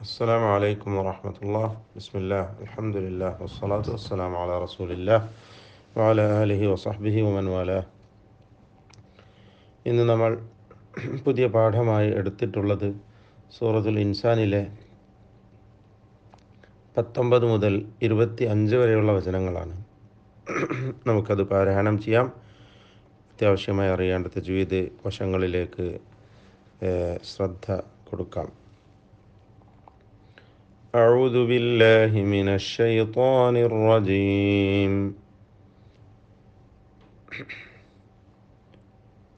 السلام عليكم ورحمة الله. بسم الله الحمد لله والصلاة والسلام على رسول الله وعلى آله وصحبه ومن والاه. ഇന്ന് നമ്മൾ പുതിയ പാഠമായി എടുത്തിട്ടുള്ളത് സൂറത്തുൽ ഇൻസാനിലെ 19 മുതൽ 25 വരെയുള്ള വചനങ്ങളാണ്. നമുക്കത് പാരായണം ചെയ്യാം. അത്യാവശ്യമായി അറിയേണ്ട തജ്വീദ് വശങ്ങളിലേക്ക് ശ്രദ്ധ കൊടുക്കാം. أعوذ بالله من الشيطان الرجيم.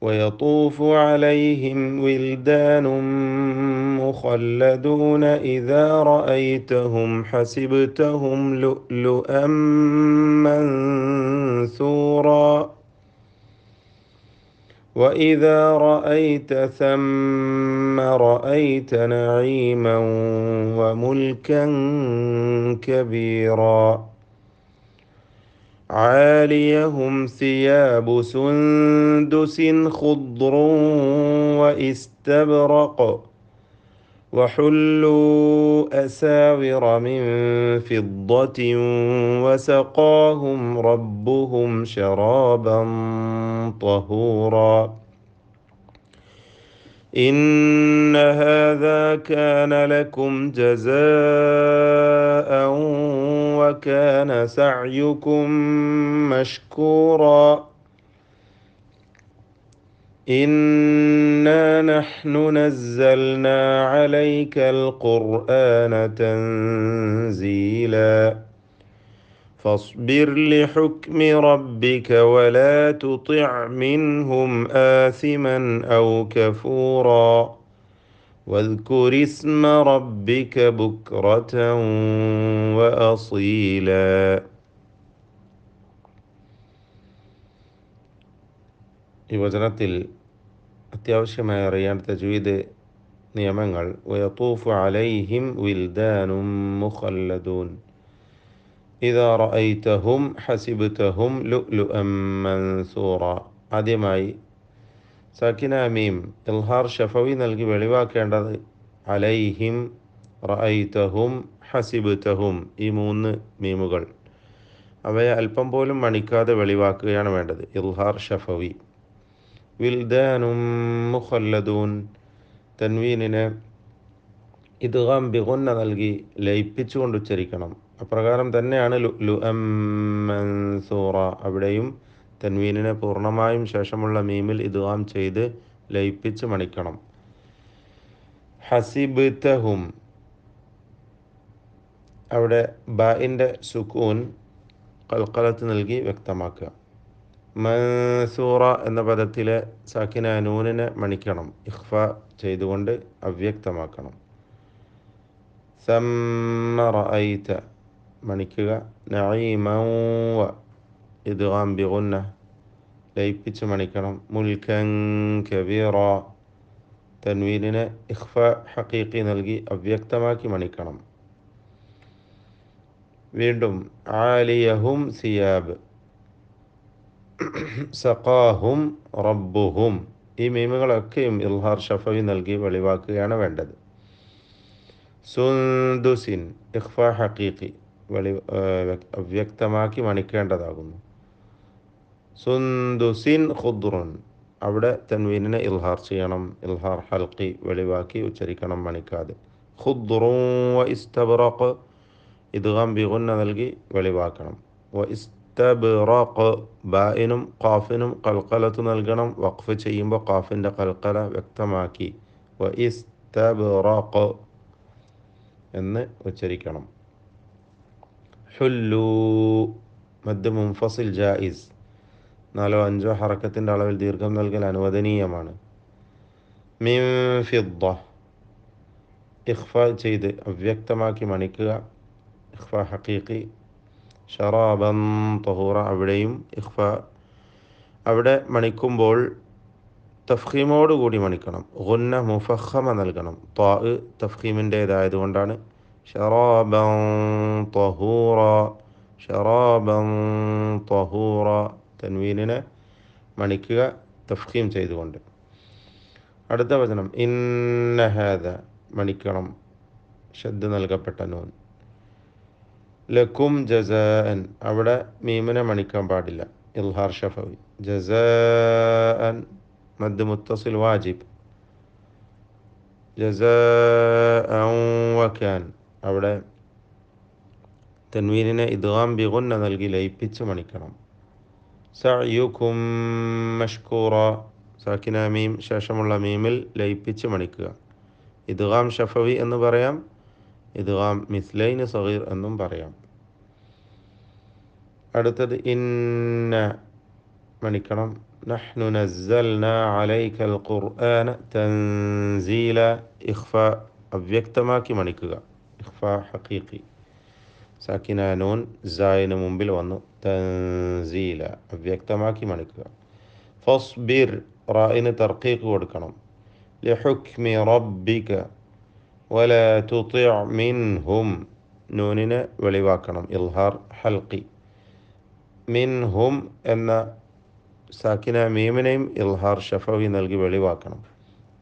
ويطوف عليهم ولدان مخلدون إذا رأيتهم حسبتهم لؤلؤا منثورا وإذا رأيت ثم رأيت نعيما وملكا كبيرا عاليهم ثياب سندس خضر واستبرق وحلوا أساور من فضة وسقاهم ربهم شرابا طهورا إن هذا كان لكم جزاء وكان سعيكم مشكورا إنا نحن نزلنا عليك القرآن تنزيلا فاصبر لحكم ربك ولا تطع منهم آثما أو كفورا واذكر اسم ربك بكرة وأصيلا. ഈ വചനത്തിൽ അത്യാവശ്യമായി അറിയേണ്ട തജ്വീദ് നിയമങ്ങൾ. വയതൂഫു അലൈഹിം വിൽദാനും മുഖല്ലദൂൻ ഇദാ റഅയ്തഹും ഹസിബ്തഹും ലുഅ്ലുഅൻ മൻസൂറ. ആദ്യമായി സാക്കിന മീം ഇൽഹാർ ഷഫവി നൽകി വെളിവാക്കേണ്ടത് അലൈഹിം, റഅയ്തഹും, ഹസിബ്തഹും ഈ 3 മീമുകൾ. അവയെ അല്പം പോലും മണിക്കാതെ വെളിവാക്കുകയാണ് വേണ്ടത്. ഇൽഹാർ ഷഫവി. വിൽദാനും മുഖല്ലദൂൻ തൻവീനിനെ ഇദ്ഗാം ബിഗുന്ന നൽകി ലയിപ്പിച്ചുകൊണ്ട് ഉച്ചരിക്കണം. അപ്രകാരം തന്നെയാണ് ലുഅ്ലുഅൻ മൻസൂറ. അവിടെയും തൻവീനിനെ പൂർണ്ണമായും ശേഷമുള്ള മീമിൽ ഇദ്ഗാം ചെയ്ത് ലയിപ്പിച്ച് മണിക്കണം. ഹസിബ്തഹും അവിടെ ബാഇൻ്റെ സുക്കൂൻ ഖൽഖലത്ത് നൽകി വ്യക്തമാക്കുക. മൻസൂറ എന്ന പദത്തിലെ സാക്കിന നൂനിനെ മണിക്കണം. ഇഖ്ഫ ചെയ്തുകൊണ്ട് അവ്യക്തമാക്കണം. സമ്മ റഅയ്ത മണിക്കുക. നഈമൻ വ ഇദ്ഗാം ബിഗുന്ന ലയിപ്പിച്ച് മണിക്കണം. മുൽക്കൻ കബീറ തൻവീനിനെ ഇഖ്ഫ ഹഖീഖി നൽകി അവ്യക്തമാക്കി മണിക്കണം. വീണ്ടും ആലിയഹും സിയാബ്, സഖാഹും റബ്ബുഹും ഈ മീമുകളൊക്കെയും ഇൽഹാർ ഷഫവി നൽകി വെളിവാക്കുകയാണ് വേണ്ടത്. സുന്ദുസിൻ ഇഖ്ഫ ഹഖീഖി അവ്യക്തമാക്കി മണിക്കേണ്ടതാകുന്നു. സുന്ദുസിൻ ഖുദ്റുൻ അവിടെ തൻവീനിനെ ഇൽഹാർ ചെയ്യണം. ഇൽഹാർ ഹൽഖി വെളിവാക്കി ഉച്ചരിക്കണം, മണിക്കാതെ. ഖുദ്റുൻ വ ഇസ്തബ്റഖ് ഇദ്ഗാം ബിഗുന്ന നൽകി വെളിവാക്കണം. വ ഇസ്തബ്റഖ് ബാഇനും ഖാഫിനും ഖൽഖലത്ത് നൽകണം. വഖഫ് ചെയ്യുമ്പോൾ ഖാഫിൻ്റെ ഖൽഖല വ്യക്തമാക്കി വ ഇസ്തബ്റഖ് എന്ന് ഉച്ചരിക്കണം. ഹുല്ലു മദ് മുൻഫസിൽ ജായിസ്. 4-5 ഹറക്കത്തിൻ്റെ അളവിൽ ദീർഘം നൽകൽ അനുവദനീയമാണ്. മിൻ ഫിദ്ദ ഇഖ്ഫ ചെയ്ത് അവ്യക്തമാക്കി മണിക്കുക. ഇഖ്ഫ ഹഖീഖി. ഷറാബൻ തഹൂറ അവിടെയും ഇഖ്ഫ. അവിടെ മണിക്കുമ്പോൾ തഫ്ഖീമോടുകൂടി മണിക്കണം. ഗുന്ന മുഫഖമ നൽകണം. ത്വാ തഫ്ഖീമിൻ്റേതായതുകൊണ്ടാണ്. ഷറാബൻ തഹൂറ, ഷറാബൻ തഹൂറ തൻവീനിനെ മണിക്കുക തഫ്ഖീം ചെയ്തുകൊണ്ട്. അടുത്ത വചനം ഇന്ന ഹാദ മണിക്കണം. ഷദ് നൽകപ്പെട്ട നൂൻ. ലക്കും ജസാഅൻ, അവിടെ മീമിനെ മണിക്കാൻ പാടില്ല, ഇൽഹാർ ഷഫവി. ജസാഅൻ മദ് മുത്തസിൽ വാജിബ്. ജസാഅൻ വകാൻ, അവിടെ തൻവീനിനെ ഇദ്ഗാം ബിഗുന്ന നൽകി ലയിപ്പിച്ച് മണിക്കണം. സഅയുക്കും മഷ്കൂറ, സാക്കിന മീം ശേഷമുള്ള മീമിൽ ലയിപ്പിച്ച് മണിക്കുക. ഇദ്ഗാം ഷഫവി എന്ന് പറയാം, ഇദ്ഗാം മിസ്ലൈൻ സഗീർ എന്നും പറയാം. അടുത്തത് ഇന്ന മണിക്കണം. നഹ്നു നസ്സൽന അലൈക്കൽ ഖുർആന തൻസീല, ഇഖ്ഫ അവ്യക്തമാക്കി മണിക്കുക, ഇഖ്ഫ ഹഖീഖി. സാക്കിന നൂൻ സായിന് മുമ്പിൽ വന്നു, തൻസീല അവ്യക്തമാക്കി മണിക്കുക. ഫസ്ബിർ, റായിന് തർക്കീഖ് കൊടുക്കണം. ലിഹുക്മി റബ്ബിക വലാ തുതിഅ മിൻഹും, നൂനിനെ വെളിവാക്കണം, ഇൽഹാർ ഹൽഖി. മിൻഹും എന്ന സാക്കിന മീമിനെയും ഇൽഹാർ ഷഫവി നൽകി വെളിവാക്കണം.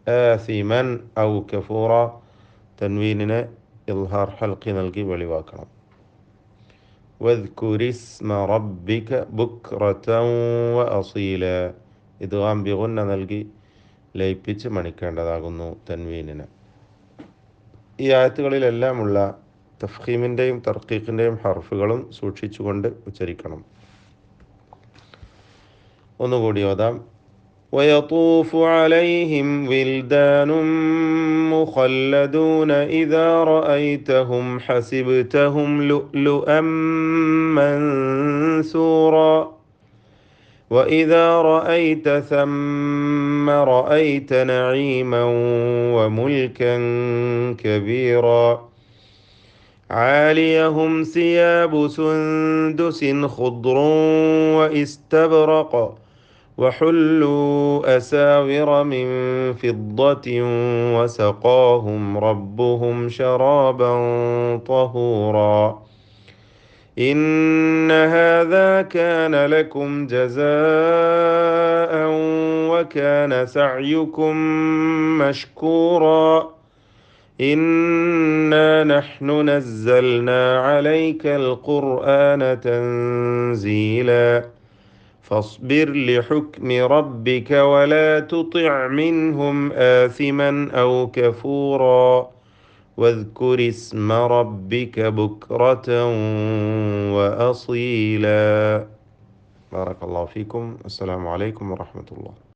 ആസിമൻ ഔ കഫൂറ, തൻവീനിനെ ഇൽഹാർ ഹൽഖി നൽകി വെളിവാക്കണം. വദ്കുരിസ്മ റബ്ബിക ബുക്റതൻ വഅസീല, ഇദ്ഗാം ബിഗുന്ന നൽകി ലയിപ്പിച്ച് മണിക്കേണ്ടതാകുന്നു തൻവീനിനെ. ഈ ആയത്തുകളിലെല്ലാമുള്ള തഫ്ഖീമിൻ്റെയും തർക്കീഖിൻ്റെയും ഹർഫുകളും സൂക്ഷിച്ചുകൊണ്ട് ഉച്ചരിക്കണം. ഒന്നുകൂടി ഓതാം. ويطوف عليهم ولدان مخلدون إذا رأيتهم حسبتهم لؤلؤا منثورا وإذا رأيت ثم رأيت نعيما وملكا كبيرا عاليهم ثياب سندس خضر واستبرق وحلوا أساور من فضة وسقاهم ربهم شرابا طهورا إن هذا كان لكم جزاء وكان سعيكم مشكورا إنا نحن نزلنا عليك القرآن تنزيلا فاصبر لحكم ربك ولا تطع منهم آثما أو كفورا واذكر اسم ربك بكرة وأصيلا. بارك الله فيكم. السلام عليكم ورحمة الله.